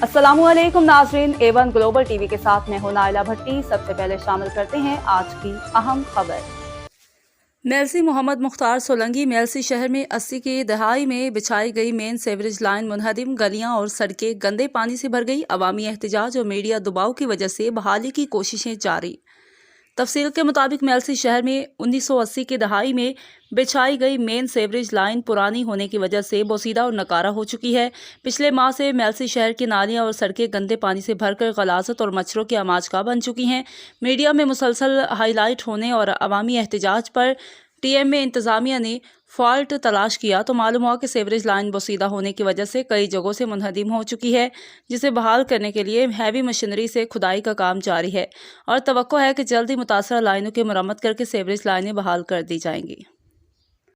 अस्सलामु अलैकुम नाजरीन, A1 ग्लोबल टीवी के साथ मैं हूं नाइला भट्टी। सबसे पहले शामिल करते हैं आज की अहम खबर। मेलसी मोहम्मद मुख्तार सोलंगी मेलसी शहर में 80 की दहाई में बिछाई गई मेन सेवरेज लाइन मुनहदिम, गलियां और सड़कें गंदे पानी से भर गई। अवामी एहतजाज और मीडिया दबाव की वजह से बहाली की कोशिशें जारी। तफसील के मुताबिक मेलसी शहर में 1980 की दहाई में बिछाई गई मेन सेवरेज लाइन पुरानी होने की वजह से बोसीदा और नकारा हो चुकी है। पिछले माह से मेलसी शहर की नालियां और सड़कें गंदे पानी से भरकर गलाजत और मच्छरों के आमाजगाह बन चुकी हैं। मीडिया में मुसलसल हाईलाइट होने और अवामी एहतजाज पर टीएमए इंतजामिया ने फॉल्ट तलाश किया तो मालूम हुआ कि सेवरेज लाइन बोसीदा होने की वजह से कई जगहों से मुनहदिम हो चुकी है, जिसे बहाल करने के लिए हैवी मशीनरी से खुदाई का काम जारी है और तवक्को है कि जल्द ही मुतासरा लाइनों की मरम्मत करके सेवरेज लाइनें बहाल कर दी जाएंगी।